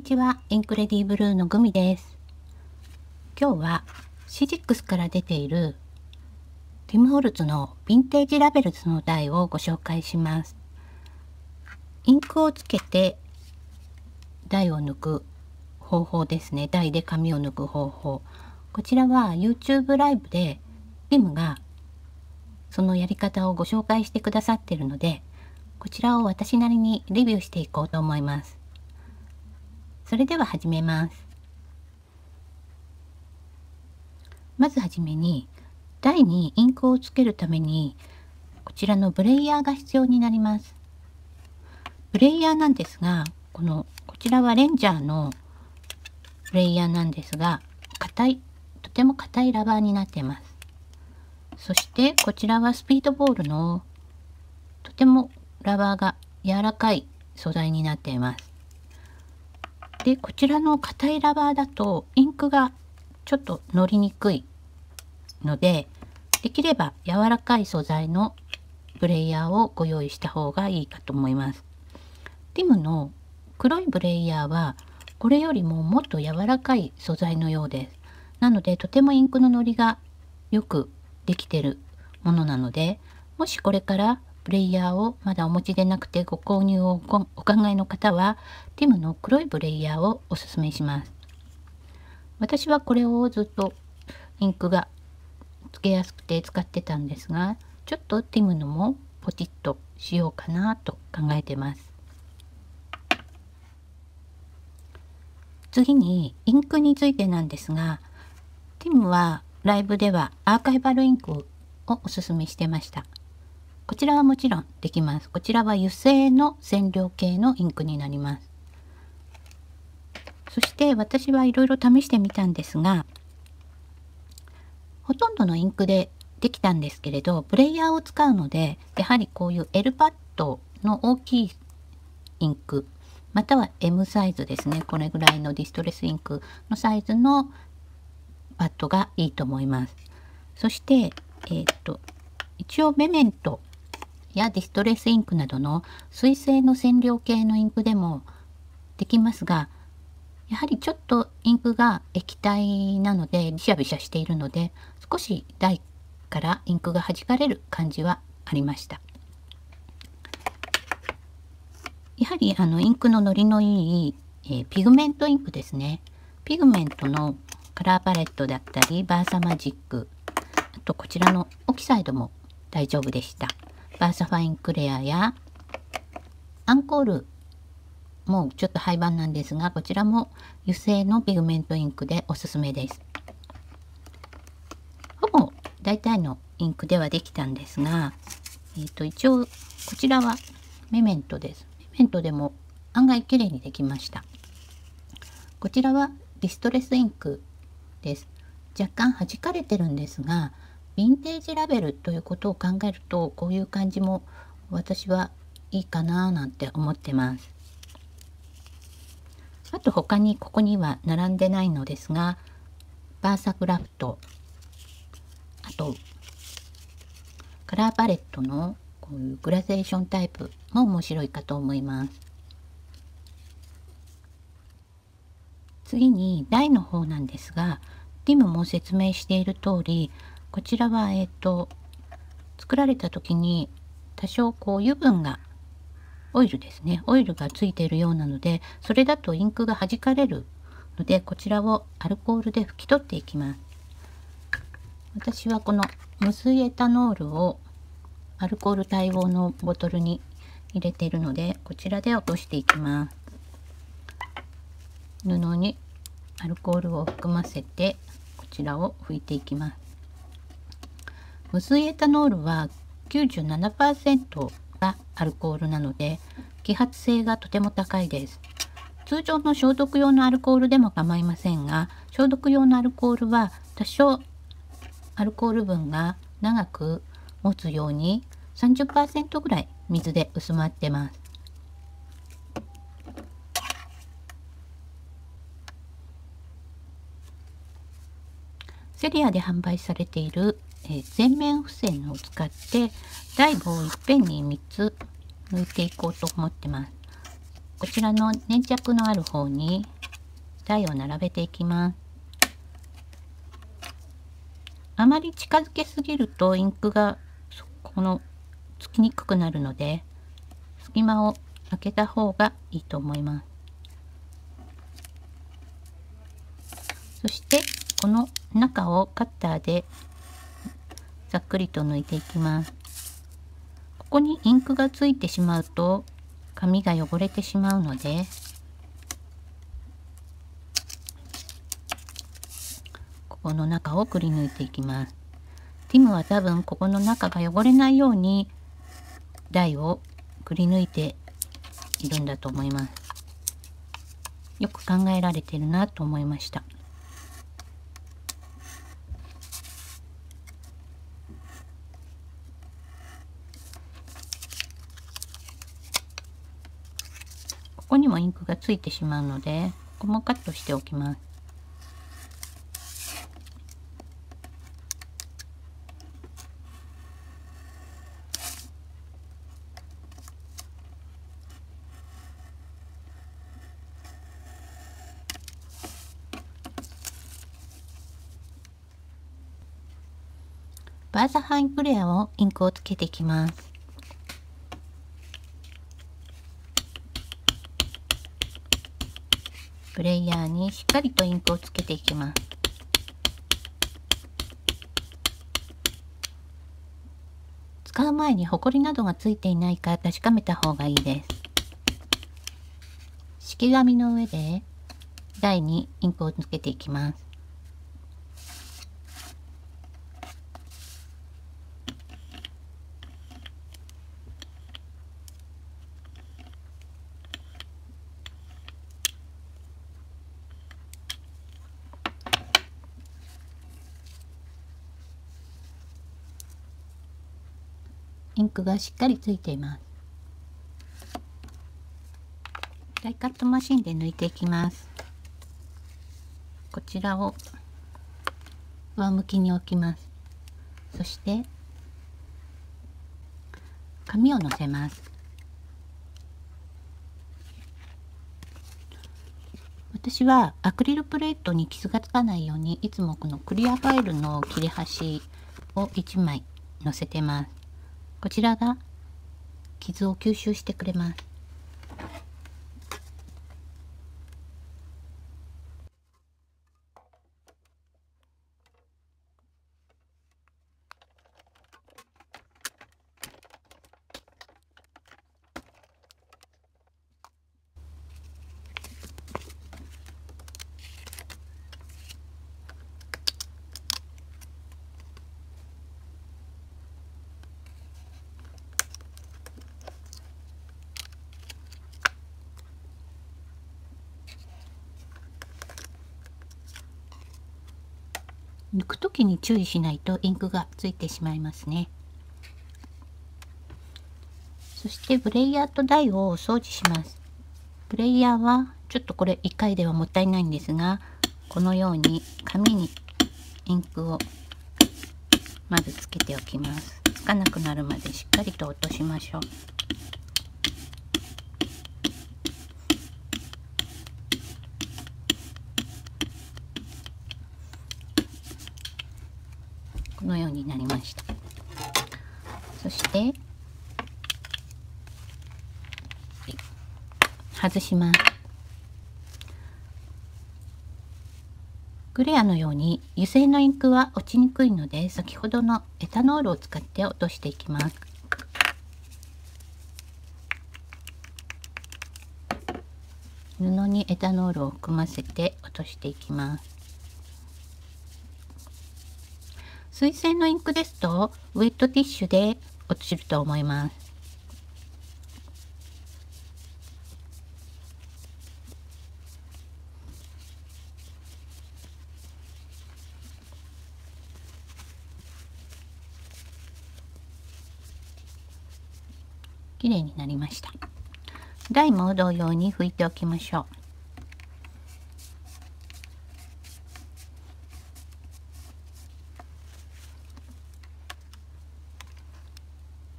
にちは、インクレディブルーのグミです。今日はシジックスから出ているティム・ホルツのヴィンテージラベルズの台をご紹介します。インクをつけて台を抜く方法ですね。台で紙を抜く方法。こちらは YouTube ライブでティムがそのやり方をご紹介してくださっているので、こちらを私なりにレビューしていこうと思います。それでは始めます。まずはじめに台にインクをつけるためにこちらのブレイヤーが必要になります。ブレイヤーなんですが、こちらはレンジャーのブレイヤーなんですが、とても硬いラバーになっています。そしてこちらはスピードボールのとてもラバーが柔らかい素材になっています。で、こちらの硬いラバーだとインクがちょっと乗りにくいので、できれば柔らかい素材のブレイヤーをご用意した方がいいかと思います。ティムの黒いブレイヤーはこれよりももっと柔らかい素材のようです。なのでとてもインクの乗りがよくできているものなので、もしこれからブレイヤーをまだお持ちでなくてご購入をお考えの方はティムの黒いブレイヤーをおすすめします。私はこれをずっとインクがつけやすくて使ってたんですが、ちょっとティムのもポチッとしようかなと考えてます。次にインクについてなんですが、ティムはライブではアーカイバルインクをおすすめしてました。こちらはもちろんできます。こちらは油性の染料系のインクになります。そして私はいろいろ試してみたんですが、ほとんどのインクでできたんですけれど、ブレイヤーを使うので、やはりこういう L パッドの大きいインク、または M サイズですね。これぐらいのディストレスインクのサイズのパッドがいいと思います。そして、一応メメントやディストレスインクなどの水性の染料系のインクでもできますが、やはりちょっとインクが液体なのでビシャビシャしているので、少し台からインクが弾かれる感じはありました。やはりインクの乗りのいい、ピグメントインクですね。ピグメントのカラーパレットだったりバーサマジック、あとこちらのオキサイドも大丈夫でした。バーサファインクレアやアンコールもちょっと廃盤なんですが、こちらも油性のピグメントインクでおすすめです。ほぼ大体のインクではできたんですが、一応こちらはメメントです。メメントでも案外綺麗にできました。こちらはディストレスインクです。若干弾かれてるんですが、ヴィンテージラベルということを考えると、こういう感じも私はいいかななんて思ってます。あと他にここには並んでないのですが、バーサクラフト、あとカラーパレットのこういうグラデーションタイプも面白いかと思います。次に台の方なんですが、ティムも説明している通り、こちらは作られた時に多少こう油分がオイルですね。オイルがついているようなので、それだとインクが弾かれるので、こちらをアルコールで拭き取っていきます。私はこの無水エタノールをアルコール対応のボトルに入れているので、こちらで落としていきます。布にアルコールを含ませて、こちらを拭いていきます。無水エタノールは 97% がアルコールなので揮発性がとても高いです。通常の消毒用のアルコールでも構いませんが、消毒用のアルコールは多少アルコール分が長く持つように 30% ぐらい水で薄まってます。セリアで販売されている全面付箋を使って台をいっぺんに3つ抜いていこうと思ってます。こちらの粘着のある方に台を並べていきます。あまり近づけすぎるとインクがつきにくくなるので、隙間を開けた方がいいと思います。そしてこの中をカッターでざっくりと抜いていきます。ここにインクがついてしまうと紙が汚れてしまうので、ここの中をくり抜いていきます。ティムは多分ここの中が汚れないように台をくり抜いているんだと思います。よく考えられてるなと思いました。ここにもインクがついてしまうので、ここもカットしておきます。バーザハイグレアをインクをつけていきます。プレイヤーにしっかりとインクをつけていきます。使う前にホコリなどがついていないか確かめた方がいいです。敷紙の上で台にインクをつけていきます。インクがしっかりついています。ダイカットマシンで抜いていきます。こちらを上向きに置きます。そして紙をのせます。私はアクリルプレートに傷がつかないようにいつもこのクリアファイルの切れ端を1枚のせてます。こちらが傷を吸収してくれます。抜くときに注意しないとインクがついてしまいますね。そしてブレイヤーと台を掃除します。ブレイヤーはちょっとこれ1回ではもったいないんですが、このように紙にインクをまずつけておきます。つかなくなるまでしっかりと落としましょう。このようになりました。そして外します。クレアのように油性のインクは落ちにくいので、先ほどのエタノールを使って落としていきます。布にエタノールを含ませて落としていきます。水性のインクですとウェットティッシュで落ちると思います。綺麗になりました。台も同様に拭いておきましょう。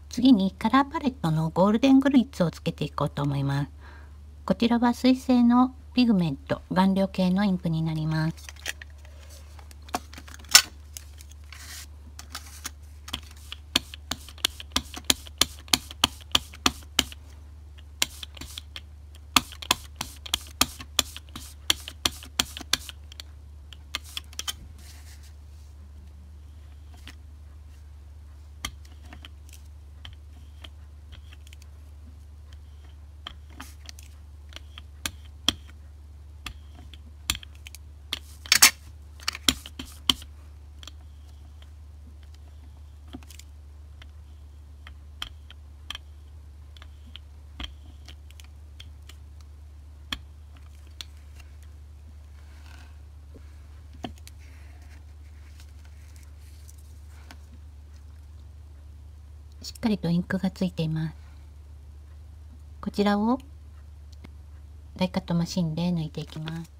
次にカラーパレットのゴールデングリッツをつけていこうと思います。こちらは水性のピグメント、顔料系のインクになります。しっかりとインクがついています。こちらをダイカットマシンで抜いていきます。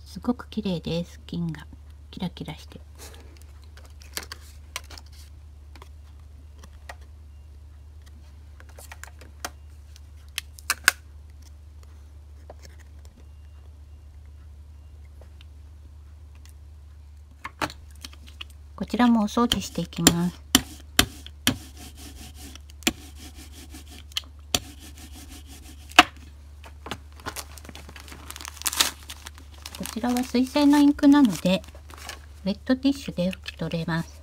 すごく綺麗です。金がキラキラして。こちらもお掃除していきます。こちらは水性のインクなのでウェットティッシュで拭き取れます。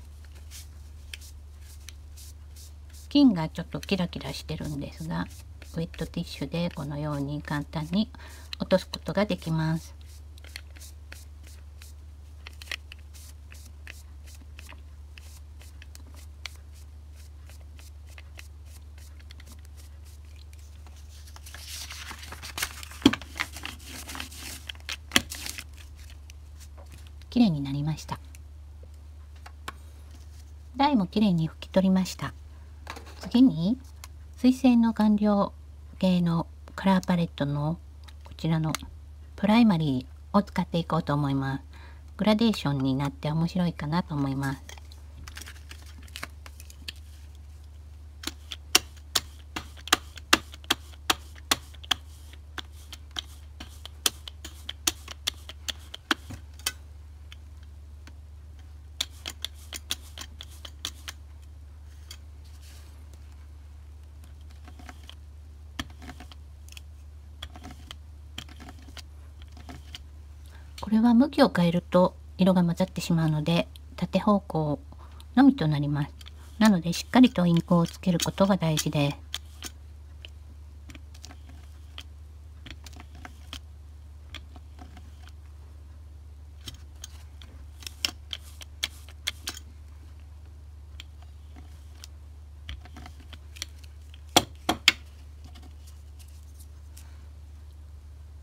金がちょっとキラキラしてるんですが、ウェットティッシュでこのように簡単に落とすことができます。綺麗になりました。台も綺麗に拭き取りました。次に水性の顔料系のカラーパレットのこちらのプライマリーを使っていこうと思います。グラデーションになって面白いかなと思います。これは向きを変えると色が混ざってしまうので縦方向のみとなります。なのでしっかりとインクをつけることが大事です。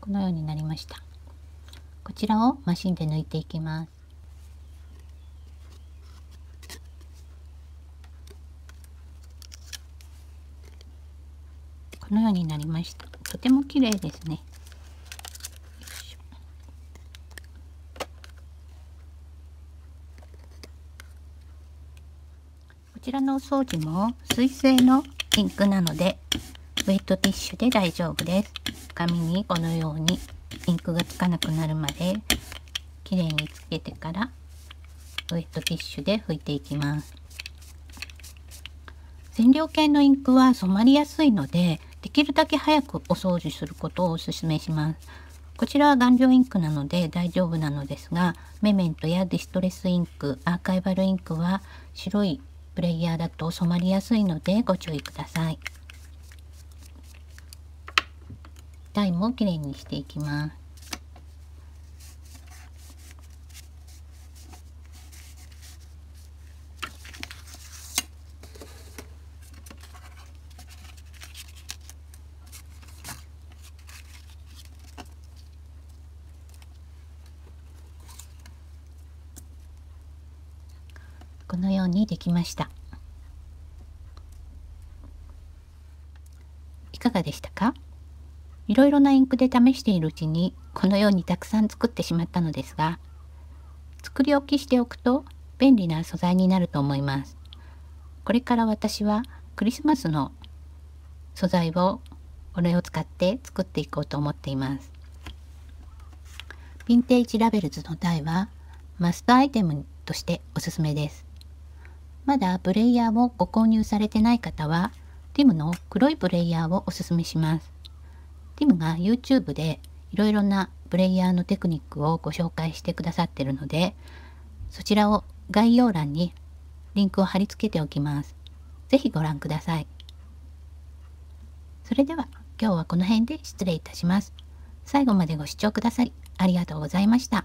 このようになりました。こちらをマシンで抜いていきます。このようになりました。とても綺麗ですね。こちらのお掃除も水性のインクなのでウェットティッシュで大丈夫です。紙にこのようにインクがつかなくなるまできれいにつけてからウェットティッシュで拭いていきます。染料系のインクは染まりやすいのでできるだけ早くお掃除することをお勧めします。こちらは顔料インクなので大丈夫なのですが、メメントやディストレスインク、アーカイバルインクは白いプレイヤーだと染まりやすいのでご注意ください。台もきれいにしていきます。このようにできました。いかがでしたか？いろいろなインクで試しているうちにこのようにたくさん作ってしまったのですが、作り置きしておくと便利な素材になると思います。これから私はクリスマスの素材をこれを使って作っていこうと思っています。ヴィンテージラベルズの台はマストアイテムとしておすすめです。まだプレイヤーをご購入されてない方は、ティムの黒いプレイヤーをおすすめします。ティムが YouTube でいろいろなプレイヤーのテクニックをご紹介してくださっているので、そちらを概要欄にリンクを貼り付けておきます。ぜひご覧ください。それでは今日はこの辺で失礼いたします。最後までご視聴くださりありがとうございました。